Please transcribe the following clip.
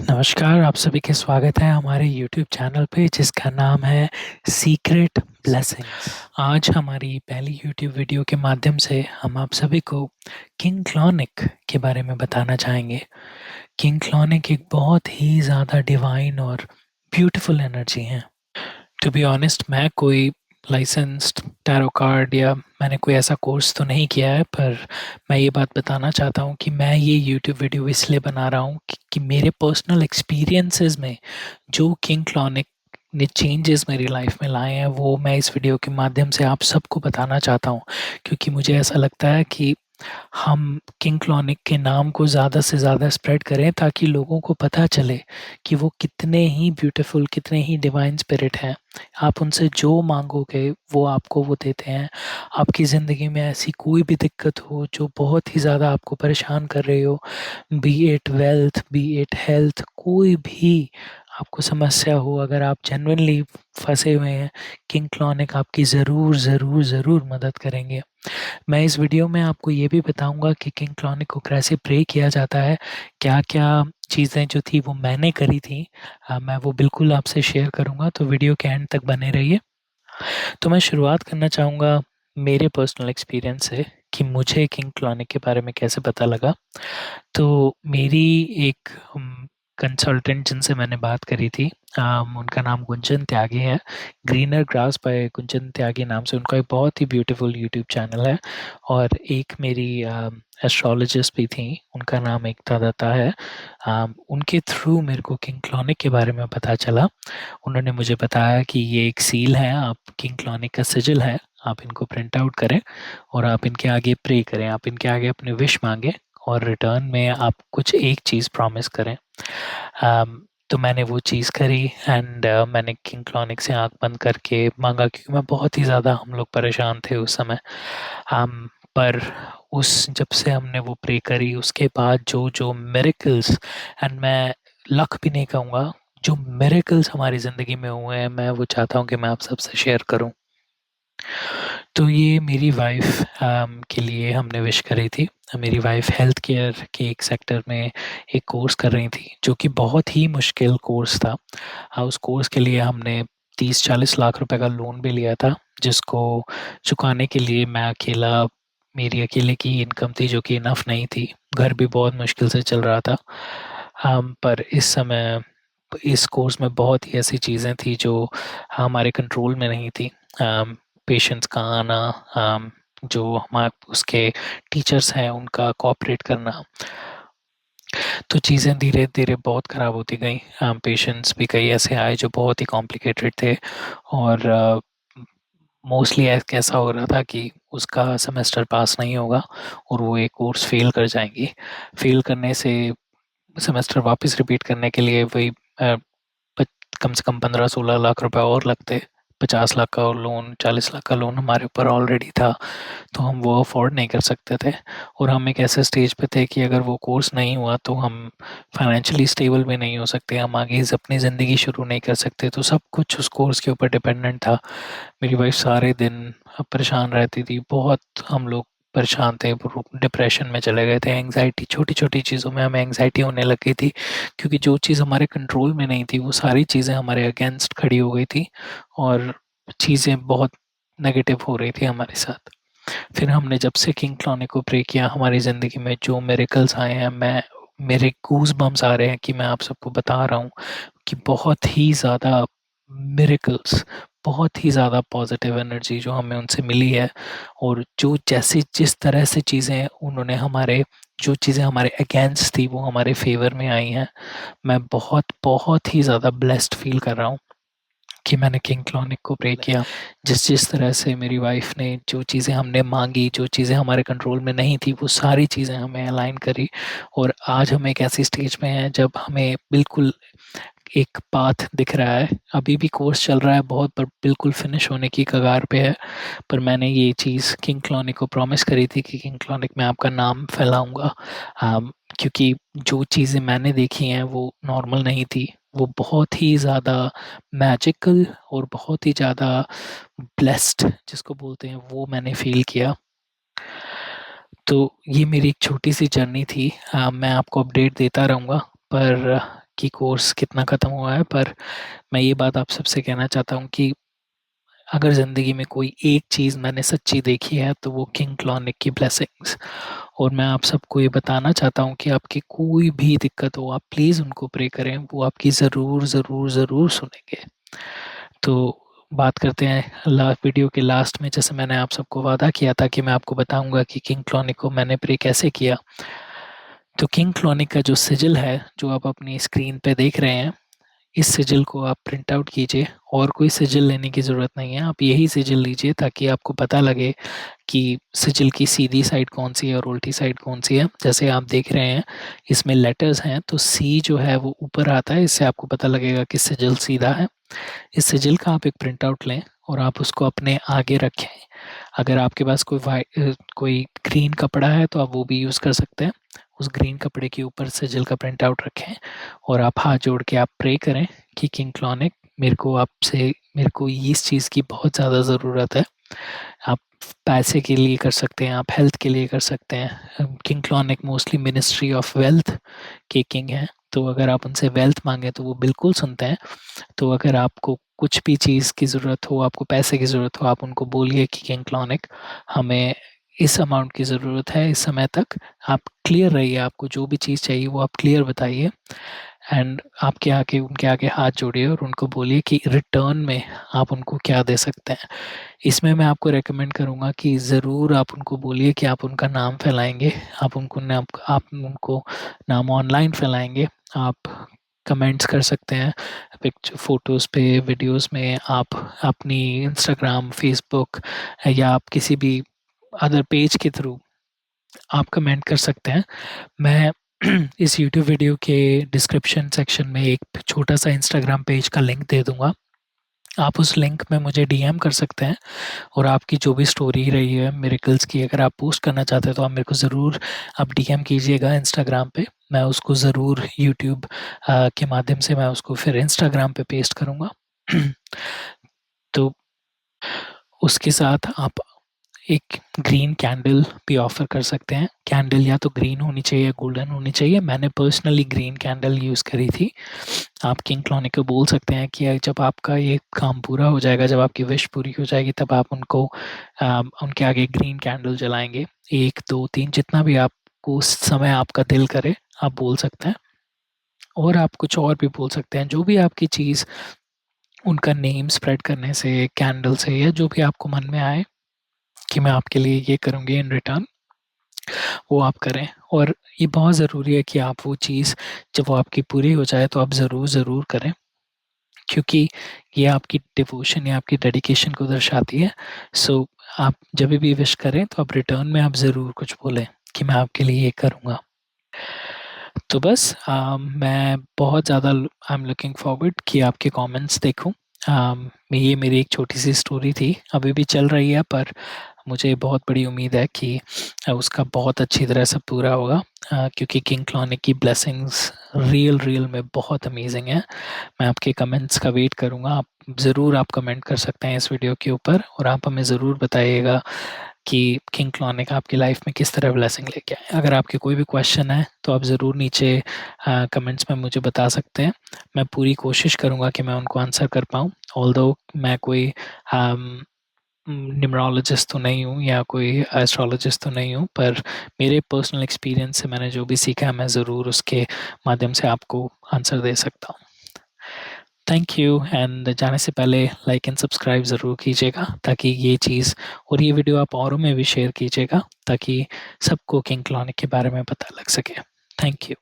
नमस्कार, आप सभी का स्वागत है हमारे यूट्यूब चैनल पे जिसका नाम है सीक्रेट ब्लेसिंग्स। आज हमारी पहली यूट्यूब वीडियो के माध्यम से हम आप सभी को किंग क्लॉनिक के बारे में बताना चाहेंगे। किंग क्लॉनिक एक बहुत ही ज़्यादा डिवाइन और ब्यूटीफुल एनर्जी है। टू बी ऑनेस्ट, मैं कोई लाइसेंस्ड टैरो कार्ड या मैंने कोई ऐसा कोर्स तो नहीं किया है, पर मैं ये बात बताना चाहता हूँ कि मैं ये यूट्यूब वीडियो इसलिए बना रहा हूँ कि मेरे पर्सनल एक्सपीरियंसेस में जो किंग क्लॉनिक ने चेंजेस मेरी लाइफ में लाए हैं वो मैं इस वीडियो के माध्यम से आप सबको बताना चाहता हूँ। क्योंकि मुझे ऐसा लगता है कि हम किंग क्लॉनिक के नाम को ज़्यादा से ज़्यादा स्प्रेड करें ताकि लोगों को पता चले कि वो कितने ही ब्यूटीफुल, कितने ही डिवाइन स्पिरिट हैं। आप उनसे जो मांगोगे वो आपको वो देते हैं। आपकी ज़िंदगी में ऐसी कोई भी दिक्कत हो जो बहुत ही ज़्यादा आपको परेशान कर रही हो, B it wealth, B it health, कोई भी आपको समस्या हो, अगर आप जेन्युइनली फंसे हुए हैं, किंग क्लॉनिक आपकी ज़रूर ज़रूर ज़रूर मदद करेंगे। मैं इस वीडियो में आपको ये भी बताऊंगा कि किंग क्लॉनिक को कैसे प्रे किया जाता है, क्या-क्या चीज़ें जो थी वो मैंने करी थी। मैं वो बिल्कुल आपसे शेयर करूंगा, तो वीडियो के एंड तक बने रहिए। तो मैं शुरुआत करना चाहूँगा मेरे पर्सनल एक्सपीरियंस से कि मुझे किंग क्लॉनिक के बारे में कैसे पता लगा। तो मेरी एक कंसल्टेंट जिनसे मैंने बात करी थी, उनका नाम गुंजन त्यागी है। ग्रीनर ग्रास बाय गुंजन त्यागी नाम से उनका एक बहुत ही ब्यूटीफुल यूट्यूब चैनल है। और एक मेरी एस्ट्रोलॉजिस्ट भी थी, उनका नाम एकता दत्ता है। उनके थ्रू मेरे को किंग क्लॉनिक के बारे में पता चला। उन्होंने मुझे बताया कि ये एक सील है, आप किंग क्लॉनिक का सिजिल है, आप इनको प्रिंट आउट करें और आप इनके आगे प्रे करें, आप इनके आगे अपने विश मांगें और रिटर्न में आप कुछ एक चीज़ प्रॉमिस करें। तो मैंने वो चीज़ करी एंड मैंने किंग क्लॉनिक से आँख बंद करके मांगा, क्योंकि मैं बहुत ही ज़्यादा, हम लोग परेशान थे उस समय। पर उस जब से हमने वो प्रे करी उसके बाद जो जो मिरेकल्स, एंड मैं लक भी नहीं कहूँगा, जो मिरेकल्स हमारी ज़िंदगी में हुए हैं, मैं वो चाहता हूँ कि मैं आप सबसे शेयर करूँ। तो ये मेरी वाइफ़ के लिए हमने विश करी थी। मेरी वाइफ़ हेल्थ केयर के एक सेक्टर में एक कोर्स कर रही थी, जो कि बहुत ही मुश्किल कोर्स था। उस कोर्स के लिए हमने 30-40 लाख रुपए का लोन भी लिया था, जिसको चुकाने के लिए मैं अकेला, मेरी अकेले की इनकम थी जो कि इनफ नहीं थी। घर भी बहुत मुश्किल से चल रहा था। पर इस समय इस कोर्स में बहुत ही ऐसी चीज़ें थी जो हमारे कंट्रोल में नहीं थी। पेशेंट्स का आना, जो हमारे उसके टीचर्स हैं उनका कोऑपरेट करना, तो चीज़ें धीरे-धीरे बहुत ख़राब होती गईं। पेशेंट्स भी कई ऐसे आए जो बहुत ही कॉम्प्लिकेटेड थे और मोस्टली ऐसा हो रहा था कि उसका सेमेस्टर पास नहीं होगा और वो एक कोर्स फ़ेल कर जाएँगी। फ़ेल करने से सेमेस्टर वापस रिपीट करने के लिए वही अ, प कम से कम 15-16 लाख रुपए और लगते। 50 लाख का लोन, 40 लाख का लोन हमारे ऊपर ऑलरेडी था, तो हम वो अफ़ोर्ड नहीं कर सकते थे। और हम एक ऐसे स्टेज पे थे कि अगर वो कोर्स नहीं हुआ तो हम फाइनेंशियली स्टेबल भी नहीं हो सकते, हम आगे अपनी ज़िंदगी शुरू नहीं कर सकते, तो सब कुछ उस कोर्स के ऊपर डिपेंडेंट था। मेरी वाइफ़ सारे दिन परेशान रहती थी, बहुत हम लोग परेशान थे, डिप्रेशन में चले गए थे, एंग्ज़ायटी, छोटी-छोटी चीज़ों में हमें एंग्ज़ायटी होने लग गई थी, क्योंकि जो चीज़ हमारे कंट्रोल में नहीं थी, वो सारी चीज़ें हमारे अगेंस्ट खड़ी हो गई थी और चीज़ें बहुत नेगेटिव हो रही थी हमारे साथ। फिर हमने जब से किंग क्लॉनिक को प्रे किया, हमारी ज़िंदगी में जो मिरेकल्स आए हैं, मेरे गूज़बम्प्स आ रहे हैं कि मैं आप सबको बता रहा हूँ कि बहुत ही ज़्यादा मिरेकल्स, बहुत ही ज़्यादा पॉजिटिव एनर्जी जो हमें उनसे मिली है। और जो जैसे जिस तरह से चीज़ें उन्होंने हमारे, जो चीज़ें हमारे अगेंस्ट थी वो हमारे फ़ेवर में आई हैं। मैं बहुत, बहुत ही ज़्यादा ब्लेस्ड फ़ील कर रहा हूँ कि मैंने किंग क्लॉनिक को प्रे किया। जिस-जिस तरह से मेरी वाइफ़ ने जो चीज़ें हमने माँगी, जो चीज़ें हमारे कंट्रोल में नहीं थी, वो सारी चीज़ें हमें अलाइन करी और आज हम एक ऐसी स्टेज पे हैं जब हमें बिल्कुल एक पाथ दिख रहा है। अभी भी कोर्स चल रहा है बहुत, पर बिल्कुल फिनिश होने की कगार पे है। पर मैंने ये चीज़ किंग क्लॉनिक को प्रॉमिस करी थी कि किंग क्लॉनिक में आपका नाम फैलाऊँगा। क्योंकि जो चीज़ें मैंने देखी हैं वो नॉर्मल नहीं थी। वो बहुत ही ज़्यादा मैजिकल और बहुत ही ज़्यादा ब्लेस्ड जिसको बोलते हैं, वो मैंने फ़ील किया। तो ये मेरी एक छोटी-सी जर्नी थी। मैं आपको अपडेट देता रहूँगा, पर कि कोर्स कितना ख़त्म हुआ है, पर मैं ये बात आप सबसे कहना चाहता हूँ कि अगर ज़िंदगी में कोई एक चीज़ मैंने सच्ची देखी है तो वो किंग क्लॉनिक की ब्लेसिंग्स। और मैं आप सबको ये बताना चाहता हूँ कि आपकी कोई भी दिक्कत हो, आप प्लीज़ उनको प्रे करें, वो आपकी ज़रूर ज़रूर ज़रूर सुनेंगे। तो बात करते हैं वीडियो के लास्ट में, जैसे मैंने आप सबको वादा किया था कि मैं आपको बताऊंगा कि किंग क्लॉनिक को मैंने प्रे कैसे किया। तो किंग क्लॉनिक का जो सिजिल है, जो आप अपनी स्क्रीन पे देख रहे हैं, इस सिजिल को आप प्रिंट आउट कीजिए। और कोई सिजिल लेने की ज़रूरत नहीं है, आप यही सिजिल लीजिए ताकि आपको पता लगे कि सिजिल की सीधी साइड कौन सी है और उल्टी साइड कौन सी है। जैसे आप देख रहे हैं इसमें लेटर्स हैं, तो सी जो है वो ऊपर आता है, इससे आपको पता लगेगा कि सिजिल सीधा है। इस सिजिल का आप एक प्रिंट आउट लें और आप उसको अपने आगे रखें। अगर आपके पास कोई ग्रीन कपड़ा है तो आप वो भी यूज़ कर सकते हैं। उस ग्रीन कपड़े के ऊपर सिजिल का प्रिंट आउट रखें और आप हाथ जोड़ के आप प्रे करें कि किंग क्लॉनिक, मेरे को इस चीज़ की बहुत ज़्यादा ज़रूरत है। आप पैसे के लिए कर सकते हैं, आप हेल्थ के लिए कर सकते हैं। King clonic mostly ministry of wealth के किंग हैं, तो अगर आप उनसे वेल्थ मांगे तो वो बिल्कुल सुनते हैं। तो अगर आपको कुछ भी चीज़ की ज़रूरत हो, आपको पैसे की ज़रूरत हो, आप उनको बोलिए कि किंग क्लॉनिक, हमें इस अमाउंट की ज़रूरत है इस समय तक। आप क्लियर रहिए, आपको जो भी चीज़ चाहिए वो आप क्लियर बताइए। एंड आपके आगे उनके आगे हाथ जोड़िए और उनको बोलिए कि रिटर्न में आप उनको क्या दे सकते हैं। इसमें मैं आपको रेकमेंड करूँगा कि ज़रूर आप उनको बोलिए कि आप उनका नाम फैलाएँगे, आप उनको नाम ऑनलाइन फैलाएँगे। आप कमेंट्स कर सकते हैं फ़ोटोज़ पे, वीडियोज़ में। आप अपनी इंस्टाग्राम, फ़ेसबुक या आप किसी भी अदर पेज के थ्रू आप कमेंट कर सकते हैं। मैं इस यूट्यूब वीडियो के डिस्क्रिप्शन सेक्शन में एक छोटा-सा इंस्टाग्राम पेज का लिंक दे दूँगा। आप उस लिंक में मुझे डीएम कर सकते हैं और आपकी जो भी स्टोरी रही है मिरेकल्स की, अगर आप पोस्ट करना चाहते हैं तो आप मेरे को ज़रूर आप डीएम कीजिएगा इंस्टाग्राम पे। मैं उसको ज़रूर यूट्यूब के माध्यम से मैं उसको फिर इंस्टाग्राम पे पेस्ट करूँगा। तो उसके साथ आप एक ग्रीन कैंडल भी ऑफ़र कर सकते हैं। कैंडल या तो ग्रीन होनी चाहिए या गोल्डन होनी चाहिए। मैंने पर्सनली ग्रीन कैंडल यूज़ करी थी। आप किंग क्लॉनिक को बोल सकते हैं कि जब आपका ये काम पूरा हो जाएगा, जब आपकी विश पूरी हो जाएगी, तब आप उनको उनके आगे ग्रीन कैंडल जलाएँगे। 1, 2, 3 जितना भी आपको उस समय आपका दिल करे, आप बोल सकते हैं। और आप कुछ और भी बोल सकते हैं, जो भी आपकी चीज़ उनका नेम स्प्रेड करने से, कैंडल से, या जो भी आपको मन में आए कि मैं आपके लिए ये करूँगी इन रिटर्न, वो आप करें। और ये बहुत ज़रूरी है कि आप वो चीज़ जब वो आपकी पूरी हो जाए तो आप ज़रूर ज़रूर करें, क्योंकि ये आपकी डिवोशन या आपकी डेडिकेशन को दर्शाती है। सो आप जब भी विश करें तो आप रिटर्न में आप ज़रूर कुछ बोलें कि मैं आपके लिए ये करूँगा। तो बस मैं बहुत ज़्यादा आई एम लुकिंग फॉरवर्ड कि आपके कमेंट्स देखूँ। ये मेरी एक छोटी-सी स्टोरी थी, अभी भी चल रही है, पर मुझे बहुत बड़ी उम्मीद है कि उसका बहुत अच्छी तरह से पूरा होगा, क्योंकि किंग क्लॉनिक की ब्लेसिंग्स रियल में बहुत अमेजिंग है। मैं आपके कमेंट्स का वेट करूँगा। आप कमेंट कर सकते हैं इस वीडियो के ऊपर और आप हमें ज़रूर बताइएगा कि किंग क्लॉनिक आपकी लाइफ में किस तरह ब्लेसिंग लेके आए। अगर आपके कोई भी क्वेश्चन है तो आप ज़रूर नीचे कमेंट्स में मुझे बता सकते हैं। मैं पूरी कोशिश करूँगा कि मैं उनको आंसर कर पाऊँ। ऑल्दो मैं कोई न्यूमरोलॉजिस्ट तो नहीं हूँ या कोई एस्ट्रोलॉजिस्ट तो नहीं हूँ, पर मेरे पर्सनल एक्सपीरियंस से मैंने जो भी सीखा है मैं ज़रूर उसके माध्यम से आपको आंसर दे सकता हूँ। Thank you. एंड जाने से पहले लाइक एंड सब्सक्राइब ज़रूर कीजिएगा ताकि ये चीज़ और ये वीडियो आप औरों में भी शेयर कीजिएगा ताकि सबको किंग क्लॉनिक के बारे में पता लग सके। Thank you.